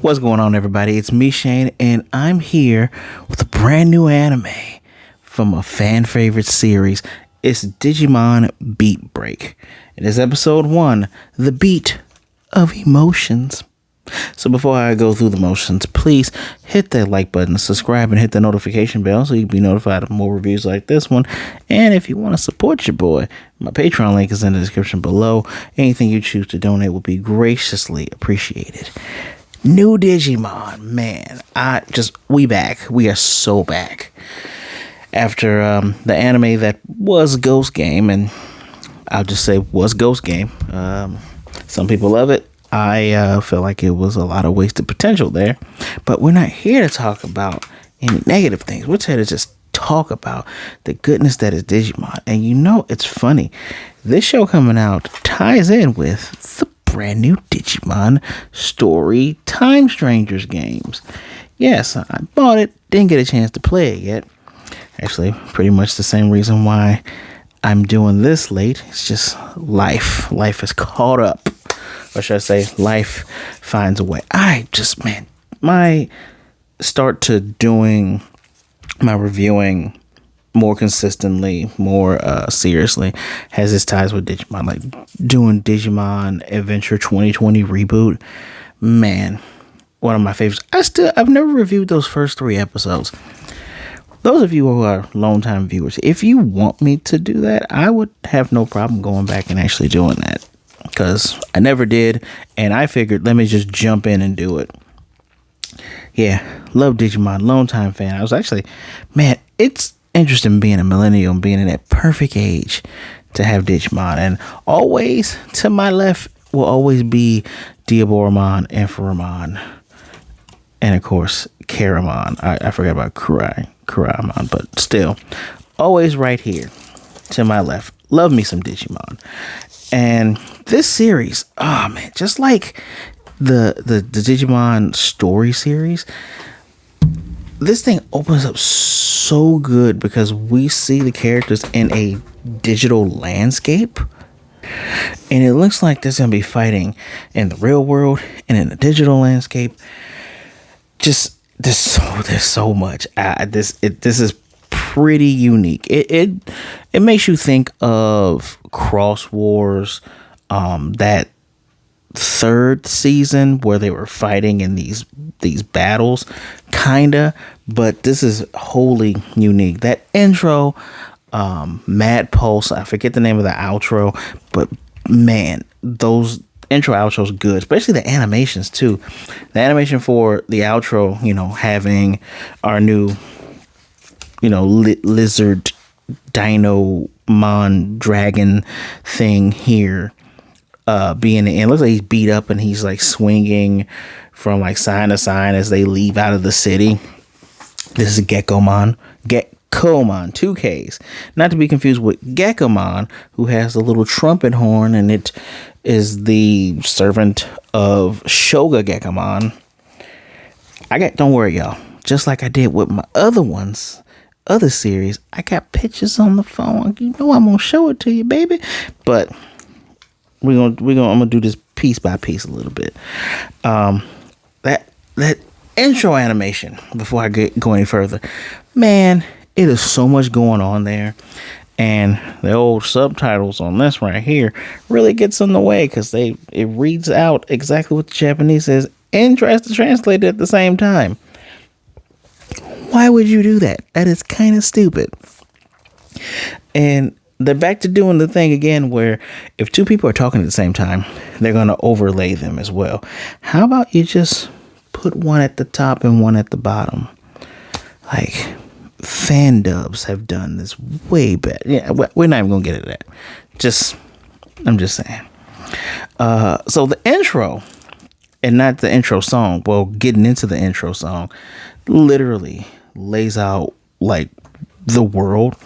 What's going on, everybody? It's me, Shane, and I'm here with a brand new anime from a fan favorite series. It's Digimon Beatbreak. It is episode 1, The Beat of Emotions. So before I go through the motions, please hit that like button, subscribe, and hit the notification bell so you can be notified of more reviews like this one. And if you want to support your boy, my Patreon link is in the description below. Anything you choose to donate will be graciously appreciated. New Digimon, man, we back. We are so back. After the anime that was Ghost Game, and I'll just say was Ghost Game. Some people love it. I feel like it was a lot of wasted potential there, but we're not here to talk about any negative things. We're here to just talk about the goodness that is Digimon. And you know, it's funny. This show coming out ties in with the brand new Digimon Story Time Strangers games. Yes, I bought it. Didn't get a chance to play it yet. Actually, pretty much the same reason why I'm doing this late. It's just life. Life is caught up. Or should I say, life finds a way. My start to doing my reviewing more consistently, more seriously, has its ties with Digimon. Like doing Digimon Adventure 2020 reboot. Man, one of my favorites. I've never reviewed those first 3 episodes. Those of you who are longtime viewers, if you want me to do that, I would have no problem going back and actually doing that. Because I never did, and I figured, let me just jump in and do it. Yeah, love Digimon, long time fan. I was actually, man, it's interesting being a millennial and being in that perfect age to have Digimon. And always to my left will always be Diaboromon, Ampharamon, and of course, Karamon. I forgot about Kuramon, but still, always right here to my left. Love me some Digimon. And this series, oh man, just like the Digimon story series, this thing opens up so good because we see the characters in a digital landscape. And it looks like there's going to be fighting in the real world and in the digital landscape. Just, there's so much. This is pretty unique. It makes you think of Cross Wars, that 3rd season where they were fighting in these battles, kinda, but this is wholly unique. That intro, Mad Pulse, I forget the name of the outro, but man, those intro outros good, especially the animations too. The animation for the outro, having our new lizard dino mon dragon thing here being in. It looks like he's beat up and he's like swinging from like sign to sign as they leave out of the city. This is Gekkomon 2Ks, not to be confused with Gekkomon, who has the little trumpet horn, and it is the servant of Shoga Gekkomon. Don't worry, y'all, just like I did with my other series, I got pictures on the phone. I'm gonna show it to you, baby. But I'm gonna do this piece by piece a little bit. That intro animation, before I go any further, man, it is so much going on there. And the old subtitles on this right here really gets in the way because it reads out exactly what the Japanese says and tries to translate it at the same time. Why would you do that? That is kind of stupid. And they're back to doing the thing again where if 2 people are talking at the same time, they're going to overlay them as well. How about you just put one at the top and one at the bottom? Like, fan dubs have done this way better. Yeah, we're not even going to get into that. I'm just saying. So the intro, and not the intro song, well, getting into the intro song, literally lays out like the world.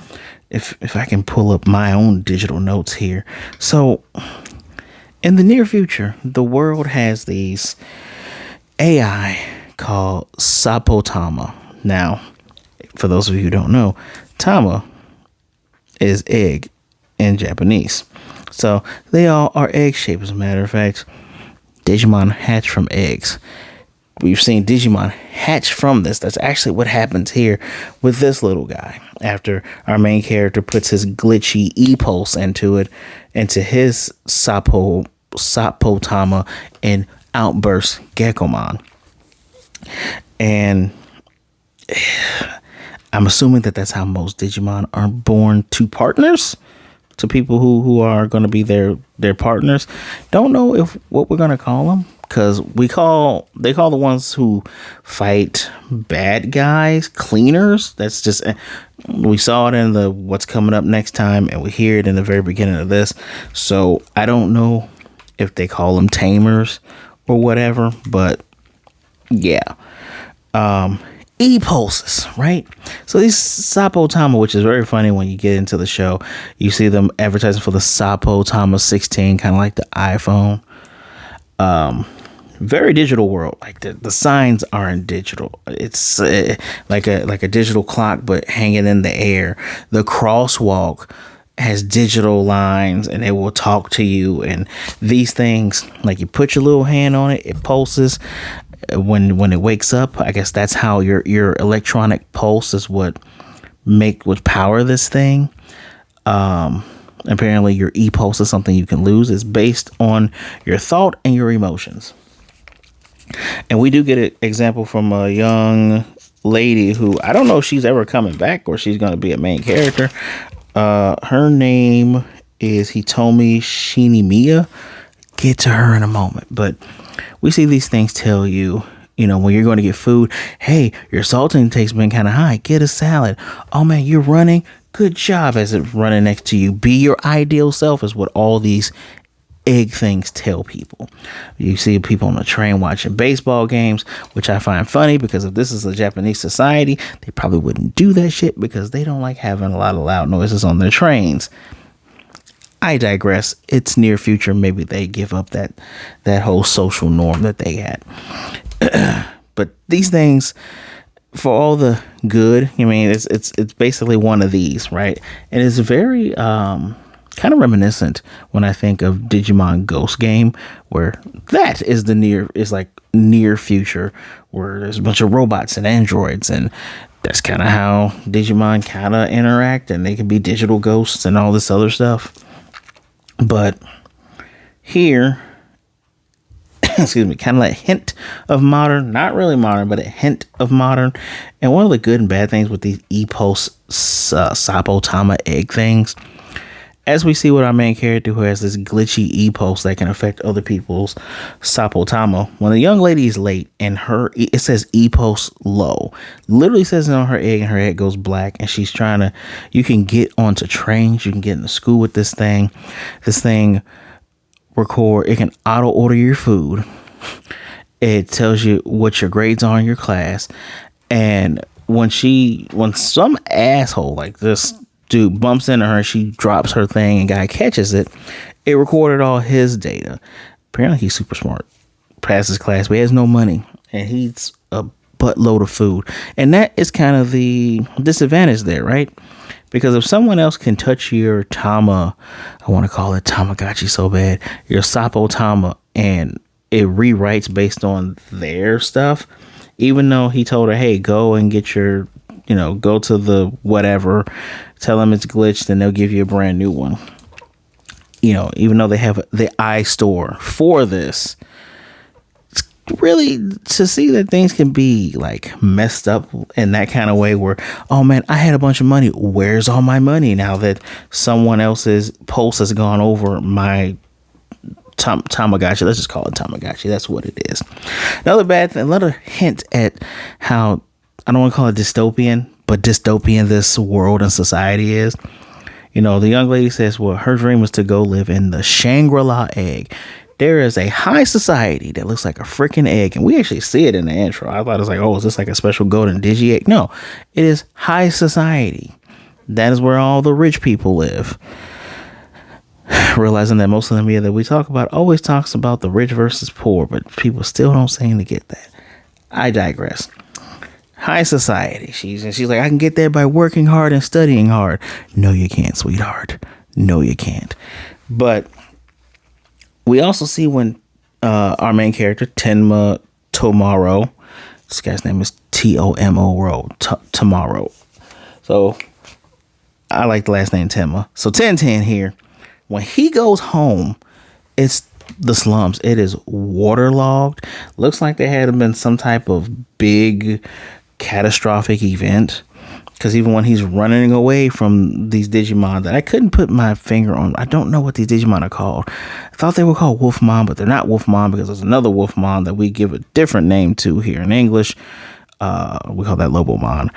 If I can pull up my own digital notes here. So in the near future, the world has these AI called Sapotama. Now, for those of you who don't know, Tama is egg in Japanese. So they all are egg shaped. As a matter of fact, Digimon hatch from eggs. we've seen Digimon hatch from this. That's actually what happens here with this little guy. After our main character puts his glitchy E-pulse into his Sapotama, and outbursts Gekkomon. And I'm assuming that that's how most Digimon are born, to partners, to people who are going to be their partners. Don't know if what we're going to call them, because they call the ones who fight bad guys cleaners. That's just, we saw it in the what's coming up next time, and we hear it in the very beginning of this. So I don't know if they call them tamers or whatever, but yeah. E-pulses, right? So these Sapotama, which is very funny when you get into the show, you see them advertising for the Sapotama 16, kind of like the iPhone. Very digital world. Like the signs aren't digital. It's like a digital clock, but hanging in the air. The crosswalk has digital lines, and it will talk to you. And these things, like you put your little hand on it, it pulses. When it wakes up, I guess that's how your electronic pulse is what power this thing. Apparently your e-pulse is something you can lose. It's based on your thought and your emotions. And we do get an example from a young lady who, I don't know if she's ever coming back or she's going to be a main character. Her name is Hitomi Shinimiya. Get to her in a moment, but we see these things tell you, when you're going to get food, hey, your salt intake's been kind of high, get a salad. Oh man, you're running, good job, as it's running next to you. Be your ideal self is what all these egg things tell people. You see people on the train watching baseball games, which I find funny, because if this is a Japanese society, they probably wouldn't do that shit because they don't like having a lot of loud noises on their trains. I digress. It's near future. Maybe they give up that whole social norm that they had. But these things, for all the good, it's basically one of these, right? And it's very kind of reminiscent when I think of Digimon Ghost Game, where that is near future, where there's a bunch of robots and androids, and that's kind of how Digimon kind of interact, and they can be digital ghosts and all this other stuff. But here, excuse me, kind of like a hint of modern, not really modern, but a hint of modern. And one of the good and bad things with these E-Pulse Sapotama egg things, as we see with our main character who has this glitchy E-Pulse that can affect other people's Sapotama, when the young lady is late and it says E-Pulse low, literally says it on her egg, and her egg goes black, and she's you can get onto trains, you can get into school with this thing. This thing it can auto order your food. It tells you what your grades are in your class. And when some asshole like this dude bumps into her, she drops her thing and guy catches it. It recorded all his data. Apparently he's super smart, passes class, but he has no money, and he's a buttload of food. And that is kind of the disadvantage there, right? Because if someone else can touch your I want to call it Tamagotchi so bad, your Sapotama, and it rewrites based on their stuff, even though he told her, hey, go and get your, go to the whatever, tell them it's glitched, and they'll give you a brand new one. Even though they have the iStore for this, it's really to see that things can be like messed up in that kind of way where, oh man, I had a bunch of money. Where's all my money now that someone else's pulse has gone over my Tamagotchi? Let's just call it Tamagotchi. That's what it is. Another hint at how, I don't want to call it dystopian, but dystopian this world and society is. The young lady says, well, her dream was to go live in the Shangri-La egg. There is a high society that looks like a freaking egg, and we actually see it in the intro. I thought it was like, oh, is this like a special golden digi egg? No, it is high society. That is where all the rich people live. Realizing that most of the media that we talk about always talks about the rich versus poor, but people still don't seem to get that. I digress. High society. She's like, I can get there by working hard and studying hard. No, you can't, sweetheart. No, you can't. But we also see when our main character, Tenma Tomoro. This guy's name is Tomoro. Tomorrow. So I like the last name Tenma. So 1010 here. When he goes home, it's the slums. It is waterlogged. Looks like there had been some type of big catastrophic event. Because even when he's running away from these Digimon that I couldn't put my finger on, I don't know what these Digimon are called. I thought they were called Wolfmon, but they're not Wolfmon because there's another Wolfmon that we give a different name to here in English. We call that Lobomon.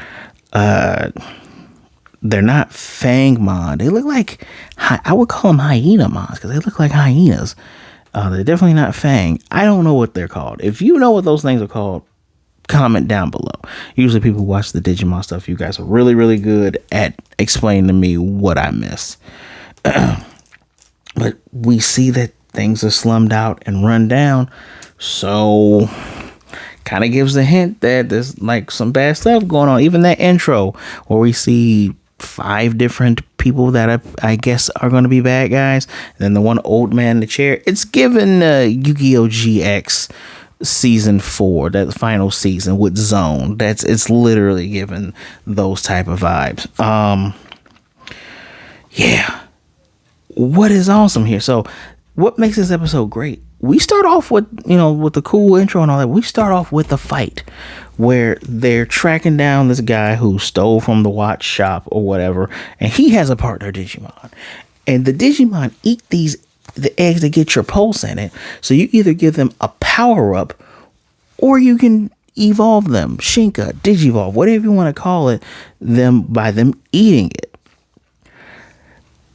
They're not Fangmon. They look like, I would call them Hyena-mons because they look like hyenas. They're definitely not Fang. I don't know what they're called. If you know what those things are called, comment down below. Usually people who watch the Digimon stuff, you guys are really, really good at explaining to me what I missed. But we see that things are slummed out and run down. So kind of gives a hint that there's like some bad stuff going on. Even that intro where we see 5 different people that I guess are going to be bad guys. And then the one old man in the chair. It's given Yu-Gi-Oh! GX season 4, that final season with Zone. It's literally given those type of vibes. Yeah. What is awesome here? So what makes this episode great? We start off with, with the cool intro and all that. We start off with the fight where they're tracking down this guy who stole from the watch shop or whatever, and he has a partner Digimon. And the Digimon eat the eggs that get your pulse in it. So you either give them a power up or you can evolve them, Shinka, Digivolve, whatever you want to call it, by them eating it.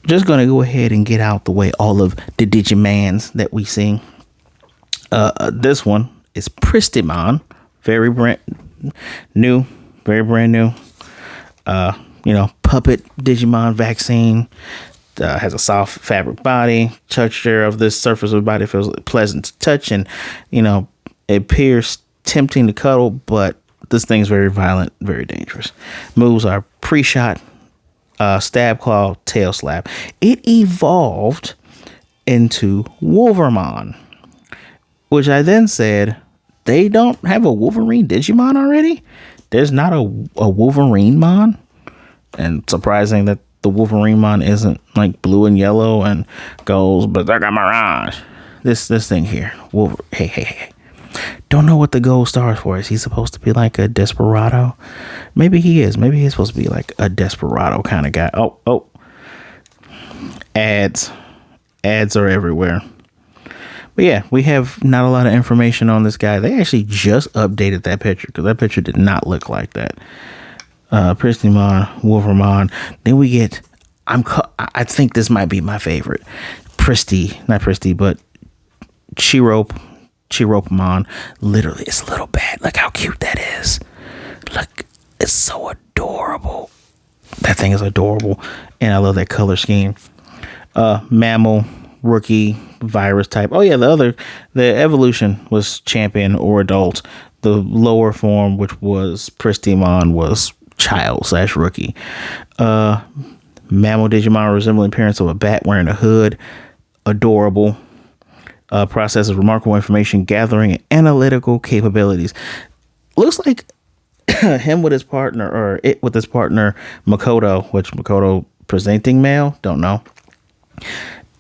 Just going to go ahead and get out the way all of the Digimans that we see. This one is Pristimon, very brand new. Puppet Digimon vaccine. Has a soft fabric body. Texture of this surface of the body feels pleasant to touch, and it appears tempting to cuddle, but this thing's very violent, very dangerous. Moves are pre-shot, stab claw, tail slap. It evolved into Wolvermon, which I then said, they don't have a Wolverine Digimon already? There's not a Wolverine-mon? And surprising that the Wolverine-mon isn't like blue and yellow and goes, but I got Mirage. This thing here. Hey. Don't know what the gold star is for. Is he supposed to be like a desperado? Maybe he is. Maybe he's supposed to be like a desperado kind of guy. Oh. Ads are everywhere. But yeah, we have not a lot of information on this guy. They actually just updated that picture because that picture did not look like that. Pristimon, Wolvermon. Then we get, I think this might be my favorite. Not Pristy, but Chiropamon. Literally, it's a little bad. Look how cute that is. Look, it's so adorable. That thing is adorable. And I love that color scheme. Mammal, rookie, virus type. Oh yeah, the evolution was champion or adult. The lower form, which was Pristimon, was child/rookie. Mammal Digimon resembling appearance of a bat wearing a hood. Adorable. Processes remarkable information gathering and analytical capabilities. Looks like him with his partner, or it with his partner Makoto, which Makoto presenting male, don't know.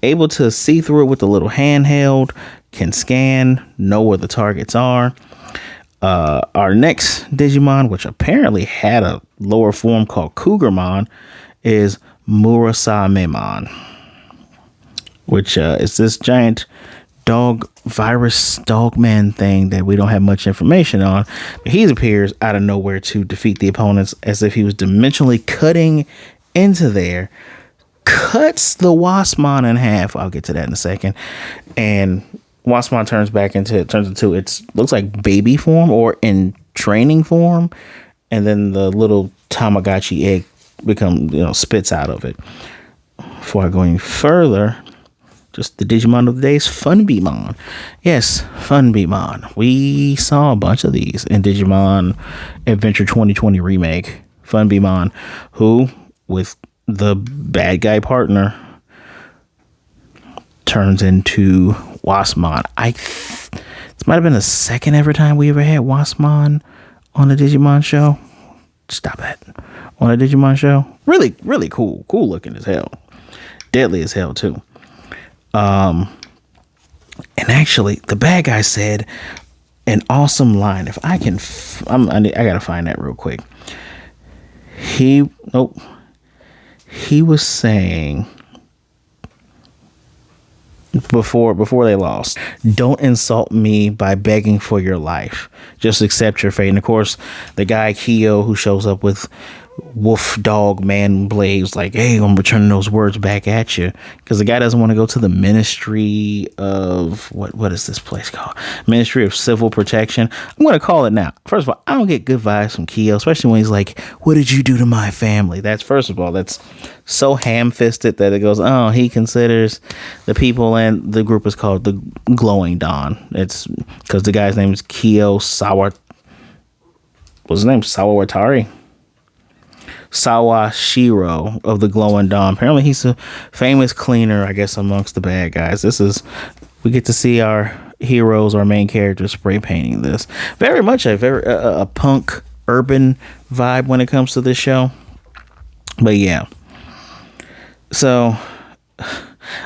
Able to see through it with the little handheld, can scan, know where the targets are. Our next Digimon, which apparently had a lower form called Cougarmon, is Murasamemon, which is this giant dog virus dogman thing that we don't have much information on. But he appears out of nowhere to defeat the opponents as if he was dimensionally cutting into there. Cuts the Waspmon in half. I'll get to that in a second. And Waspmon turns into it looks like baby form or in training form, and then the little Tamagotchi egg spits out of it. Before I go any further, just the Digimon of the day is Funbeemon. Yes, Funbeemon. We saw a bunch of these in Digimon Adventure 2020 remake. Funbeemon, who with the bad guy partner turns into Waspmon. I This might have been the second ever time we ever had Wasmon on the Digimon show. Stop that. On a Digimon show. Really, really cool. Cool looking as hell. Deadly as hell, too. And actually, the bad guy said an awesome line. If I can... I gotta find that real quick. He was saying... Before they lost, don't insult me by begging for your life. Just accept your fate. And of course, the guy Kyo, who shows up with wolf dog man blades, like, hey, I'm returning those words back at you, because the guy doesn't want to go to the Ministry of what is this place called? Ministry of Civil Protection. I'm going to call it now. First of all, I don't get good vibes from Kyo, especially when he's like, what did you do to my family? That's, first of all, that's so ham-fisted that it goes, oh, he considers the people, and the group is called the Glowing Dawn. It's because the guy's name is Kyo Sawa. What's his name? Sawatari? Sawashiro of the Glowing Dawn. Apparently he's a famous cleaner, I guess, amongst the bad guys. We get to see our heroes, our main characters, spray painting this. Very much a punk urban vibe when it comes to this show. But yeah. So,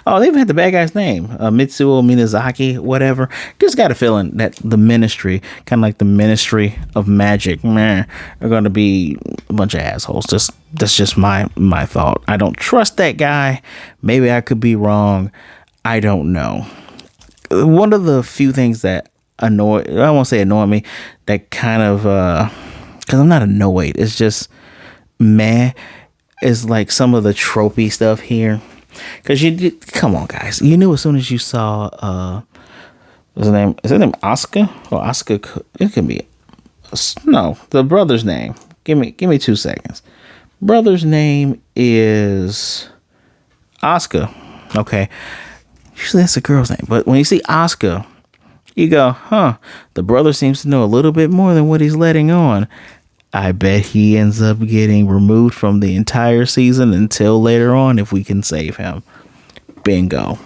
they even had the bad guy's name, Mitsuo Minazaki, whatever. Just got a feeling that the Ministry, kind of like the Ministry of Magic, are going to be a bunch of assholes. That's just my thought. I don't trust that guy. Maybe I could be wrong. I don't know. One of the few things that I won't say annoy me, that kind of, because I'm not annoyed, it's just meh, is like some of the tropey stuff here. Because come on, guys, you knew as soon as you saw what's his name? Is his name Oscar or Oscar? It could be the brother's name. Give me 2 seconds. Brother's name is Oscar. Okay, usually that's a girl's name, but when you see Oscar, you go, the brother seems to know a little bit more than what he's letting on. I bet he ends up getting removed from the entire season until later on if we can save him. Bingo.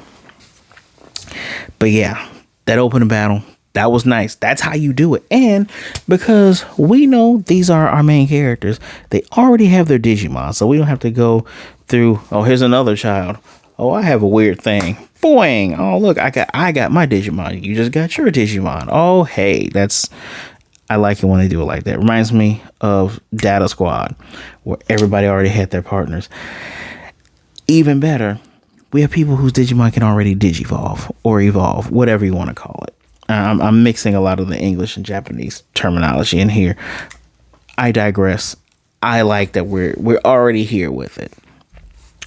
But yeah, that opening battle, that was nice. That's how you do it. And because we know these are our main characters, they already have their Digimon, so we don't have to go through, here's another child. I have a weird thing. Boing. Oh, look, I got my Digimon. You just got your Digimon. Oh, hey, I like it when they do it like that. Reminds me of Data Squad, where everybody already had their partners. Even better, we have people whose Digimon can already Digivolve or evolve, whatever you want to call it. I'm mixing a lot of the English and Japanese terminology in here. I digress. I like that we're already here with it.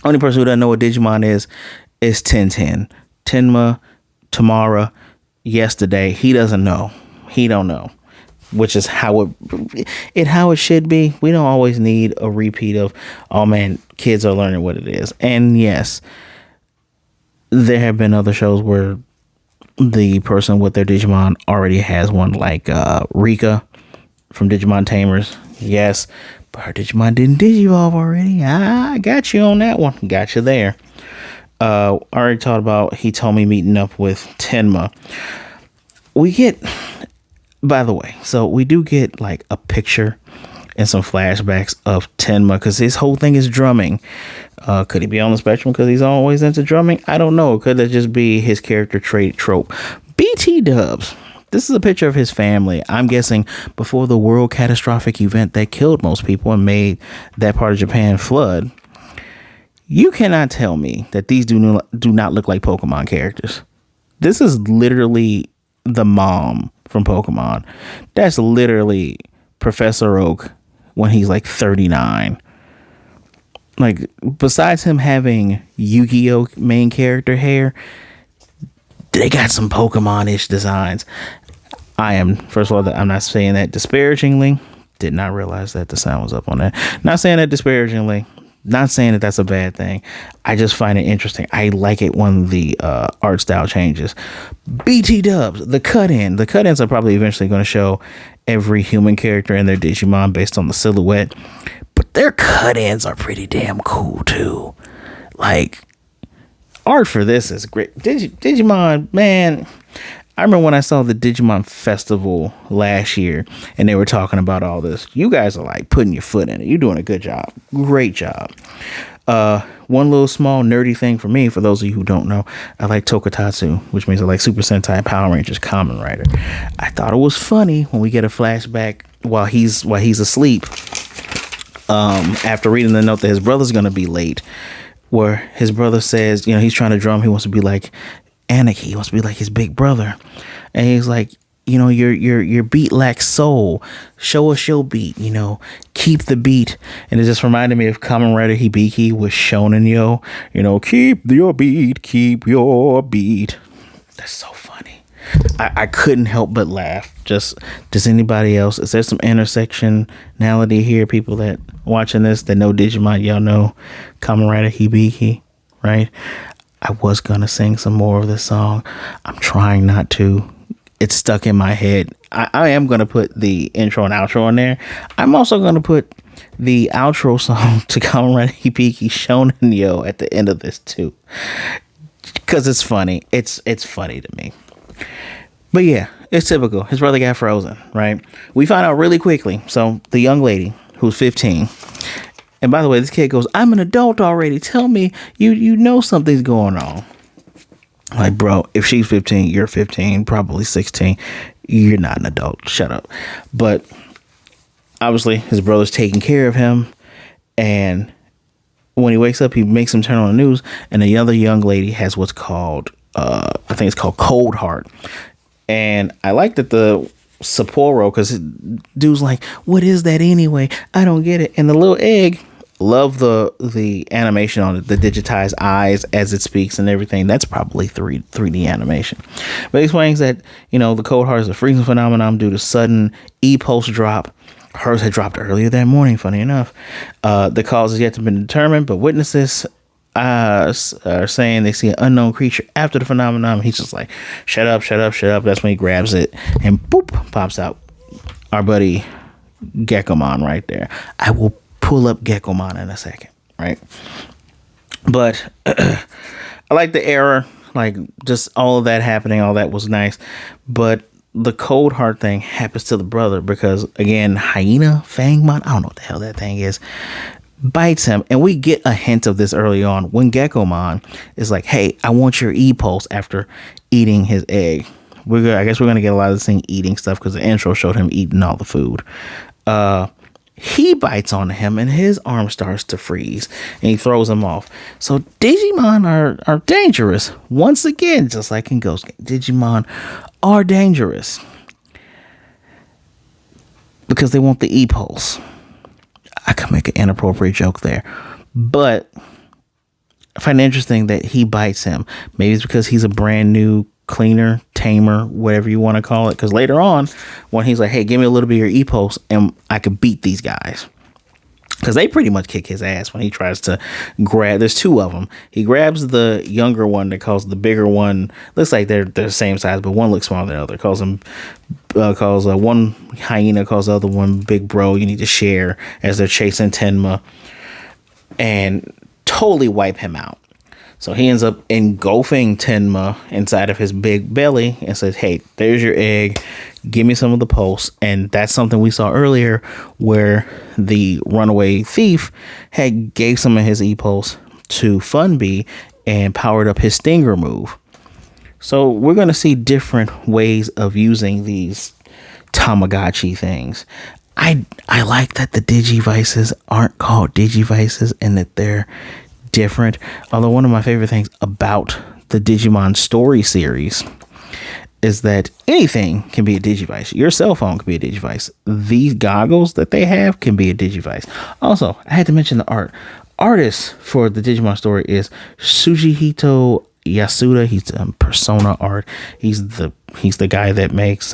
Only person who doesn't know what Digimon is Tintin. Tenma, Tamara, yesterday. He doesn't know. He don't know. Which is how it should be. We don't always need a repeat of, oh man, kids are learning what it is. And yes, there have been other shows where the person with their Digimon already has one, like Rika from Digimon Tamers. Yes, but her Digimon didn't Digivolve already. I got you on that one. Got you there. I already talked about, he told me meeting up with Tenma. By the way, so we do get like a picture and some flashbacks of Tenma, because his whole thing is drumming. Could he be on the spectrum because he's always into drumming? I don't know. Could that just be his character trait trope? BT dubs. This is a picture of his family. I'm guessing before the world catastrophic event that killed most people and made that part of Japan flood. You cannot tell me that these do not look like Pokemon characters. This is literally the mom from Pokemon. That's literally Professor Oak when he's like 39. Like, besides him having Yu-Gi-Oh main character hair, they got some Pokemon-ish designs. First of all, I'm not saying that disparagingly. Did not realize that the sound was up on that. Not saying that disparagingly. Not saying that that's a bad thing. I just find it interesting. I like it when the art style changes. BT dubs, the cut-in. The cut-ins are probably eventually going to show every human character in their Digimon based on the silhouette. But their cut-ins are pretty damn cool, too. Like, art for this is great. Digimon, man, I remember when I saw the Digimon Festival last year and they were talking about all this. You guys are like putting your foot in it. You're doing a good job. Great job. One little small nerdy thing for me, for those of you who don't know, I like Tokutatsu, which means I like Super Sentai, Power Rangers, Kamen Rider. I thought it was funny when we get a flashback while he's asleep, after reading the note that his brother's gonna be late, where his brother says, you know, he's trying to drum, he wants to be like Anarchy, he wants to be like his big brother, and he's like, you know, your beat lacks soul. Show us your beat, you know, keep the beat. And it just reminded me of Kamen Rider Hibiki with Shonen Yo, you know, keep your beat, keep your beat. That's so funny. I couldn't help but laugh. Just, does anybody else, is there some intersectionality here? People that watching this that know Digimon, y'all know Kamen Rider Hibiki, right? I was gonna sing some more of this song. I'm trying not to. It's stuck in my head. I am going to put the intro and outro in there. I'm also going to put the outro song to Kamen Rider Hibiki Shonen Yo at the end of this too, because it's funny. It's funny to me. But yeah, it's typical. His brother got frozen, right? We find out really quickly. So the young lady who's 15, and by the way, this kid goes, "I'm an adult already. Tell me you know something's going on." Like, bro, if she's 15, you're 15, probably 16. You're not an adult. Shut up. But obviously, his brother's taking care of him. And when he wakes up, he makes him turn on the news. And the other young lady has what's called, I think it's called Cold Heart. And I like that the Sapporo, because dude's like, what is that anyway? I don't get it. And the little egg, love the animation on it, the digitized eyes as it speaks and everything. That's probably 3D animation. But he explains that, you know, the cold heart is a freezing phenomenon due to sudden e-pulse drop. Hers had dropped earlier that morning, funny enough. The cause is yet to be determined, but witnesses are saying they see an unknown creature after the phenomenon. He's just like, shut up, shut up, shut up. That's when he grabs it and boop, pops out our buddy Gekkomon right there. I will pull up Gekkomon in a second, right? But I like the error, like just all of that happening, all that was nice. But the cold heart thing happens to the brother because, again, Hyena Fangmon, I don't know what the hell that thing is, bites him. And we get a hint of this early on when Gekkomon is like, hey, I want your e-pulse after eating his egg. I guess we're going to get a lot of the same eating stuff because the intro showed him eating all the food. He bites on him and his arm starts to freeze and he throws him off. So Digimon are dangerous. Once again, just like in Ghost Game, Digimon are dangerous because they want the e-pulse. I could make an inappropriate joke there, but I find it interesting that he bites him. Maybe it's because he's a brand new cleaner, tamer, whatever you want to call it. Because later on, when he's like, hey, give me a little bit of your e-pulse and I could beat these guys. Because they pretty much kick his ass when he tries to grab. There's two of them. He grabs the younger one that calls the bigger one. Looks like they're the same size, but one looks smaller than the other. Calls one hyena, calls the other one big bro. You need to share as they're chasing Tenma and totally wipe him out. So he ends up engulfing Tenma inside of his big belly and says, hey, there's your egg. Give me some of the pulse. And that's something we saw earlier where the runaway thief had gave some of his e-pulse to Funbee and powered up his stinger move. So we're going to see different ways of using these Tamagotchi things. I like that the Digivices aren't called Digivices and that they're different. Although one of my favorite things about the Digimon story series is that anything can be a Digivice. Your cell phone can be a Digivice. These goggles that they have can be a Digivice. Also, I had to mention the art. Artist for the Digimon story is Sujihito Yasuda. He's Persona art. He's the guy that makes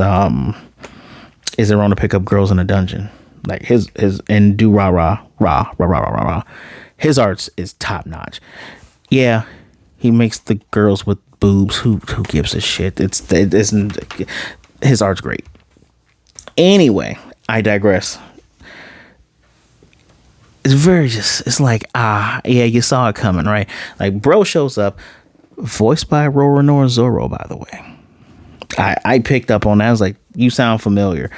Is It Wrong to Pick Up Girls in a Dungeon? Like his and do rah rah rah rah rah rah rah. His arts is top notch. Yeah, he makes the girls with boobs. Who gives a shit? It isn't. His art's great. Anyway, I digress. It's like, yeah, you saw it coming, right? Like, bro shows up, voiced by Roronoa Zoro, by the way. I picked up on that. I was like, you sound familiar.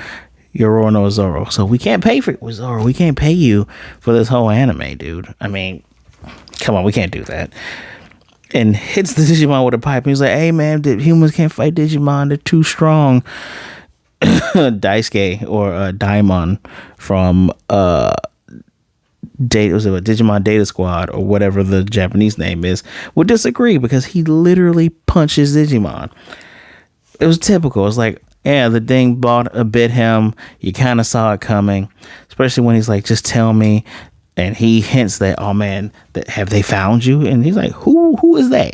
You're Roro Zoro. So we can't pay for Zoro. We can't pay you for this whole anime, dude. I mean, come on, we can't do that. And hits the Digimon with a pipe. He's like, hey man, humans can't fight Digimon. They're too strong. Daisuke or Daimon from Digimon Data Squad or whatever the Japanese name is would disagree because he literally punches Digimon. It was typical. It's like, yeah, the thing bit him. You kind of saw it coming, especially when he's like, just tell me. And he hints that, oh man, have they found you? And he's like, who is they?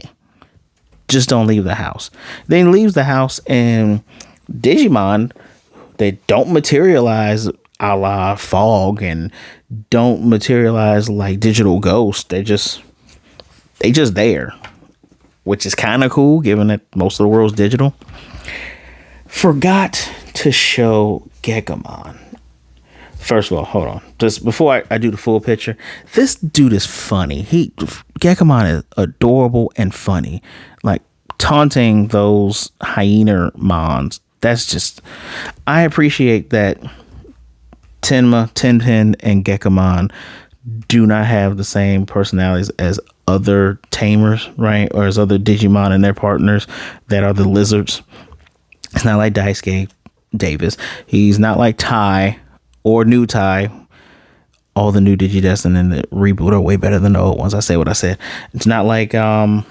Just don't leave the house. Then he leaves the house and Digimon, they don't materialize a la fog and don't materialize like digital ghosts. They just there, which is kind of cool given that most of the world's digital. Forgot to show Gekkomon. First of all, hold on. Just before I do the full picture, this dude is funny. Gekkomon is adorable and funny. Like taunting those hyena mons. That's just, I appreciate that Tenma, Tenpin, and Gekkomon do not have the same personalities as other tamers, right? Or as other Digimon and their partners that are the lizards. It's not like Daisuke Davis. He's not like Tai or New Tai. All the new Digidestin and the reboot are way better than the old ones. I say what I said. It's not like Takato.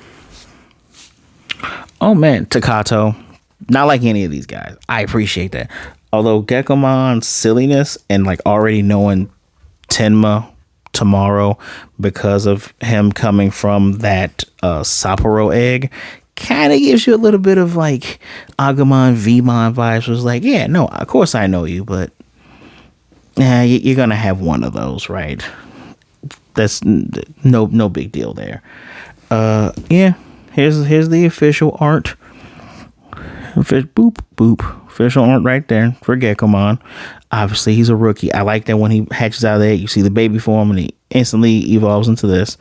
Not like any of these guys. I appreciate that. Although Gekkomon's silliness and like already knowing Tenma Tomoro because of him coming from that Sapporo egg kind of gives you a little bit of like Agumon Vmon vibes. Was like, yeah, no, of course I know you, but you're gonna have one of those, right? That's no big deal there. Yeah, here's the official art. Boop. Official art right there for Gekkomon. Obviously, he's a rookie. I like that when he hatches out of there, you see the baby form and he instantly evolves into this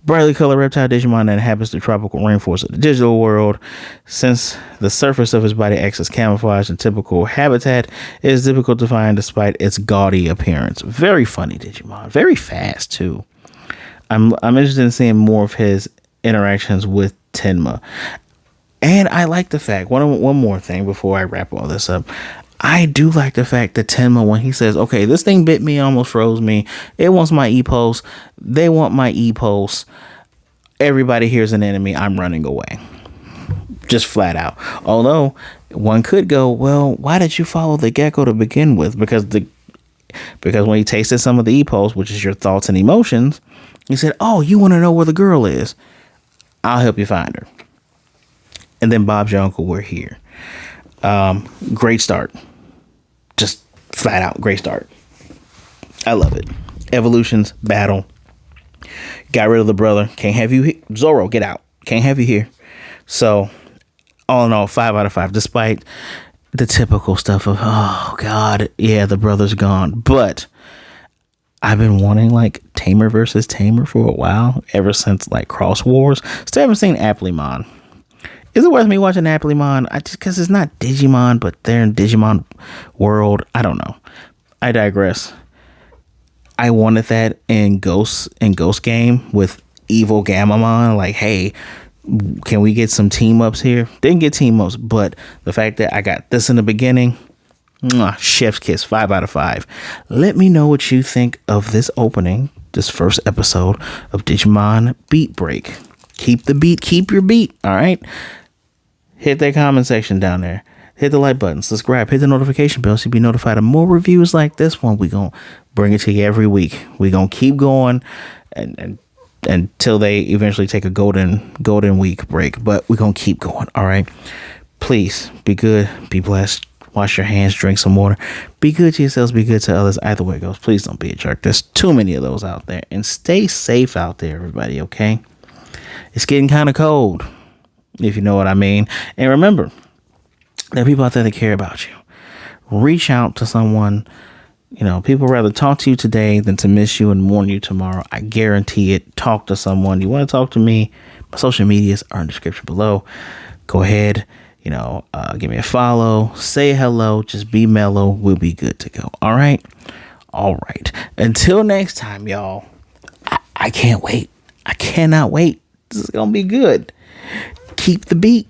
brightly colored reptile Digimon that inhabits the tropical rainforest of the digital world. Since the surface of his body acts as camouflage and typical habitat, it is difficult to find despite its gaudy appearance. Very funny Digimon. Very fast, too. I'm interested in seeing more of his interactions with Tenma. And I like the fact, one more thing before I wrap all this up. I do like the fact that Tenma, when he says, okay, this thing bit me, almost froze me. It wants my E-pulse. They want my E-pulse. Everybody here's an enemy. I'm running away. Just flat out. Although one could go, well, why did you follow the gecko to begin with? Because when he tasted some of the E-pulse, which is your thoughts and emotions, he said, oh, you want to know where the girl is? I'll help you find her. And then Bob's your uncle, we're here. Great start. Just flat out great start. I love it. Evolutions, battle. Got rid of the brother. Can't have you here. Zoro, get out. Can't have you here. So, all in all, 5 out of 5. Despite the typical stuff of, oh, God, yeah, the brother's gone. But I've been wanting, like, Tamer versus Tamer for a while. Ever since, like, Cross Wars. Still haven't seen Applemon. Is it worth me watching Applemon? Because it's not Digimon, but they're in Digimon world. I don't know. I digress. I wanted that in Ghost Game with Evil Gammamon. Like, hey, can we get some team ups here? Didn't get team ups, but the fact that I got this in the beginning, chef's kiss, 5 out of 5. Let me know what you think of this opening, this first episode of Digimon Beatbreak. Keep the beat, keep your beat. All right. Hit that comment section down there. Hit the like button, subscribe, hit the notification bell so you'll be notified of more reviews like this one. We're going to bring it to you every week. We're going to keep going and until they eventually take a golden week break. But we're going to keep going. All right. Please be good. Be blessed. Wash your hands. Drink some water. Be good to yourselves. Be good to others. Either way it goes. Please don't be a jerk. There's too many of those out there. And stay safe out there, everybody. Okay. It's getting kind of cold, if you know what I mean. And remember, there are people out there that care about you. Reach out to someone. You know, people rather talk to you today than to miss you and mourn you tomorrow. I guarantee it. Talk to someone. You want to talk to me? My social medias are in the description below. Go ahead. Give me a follow, say hello, just be mellow. We'll be good to go. All right. Until next time, y'all. I can't wait. I cannot wait. This is gonna be good. Keep the beat.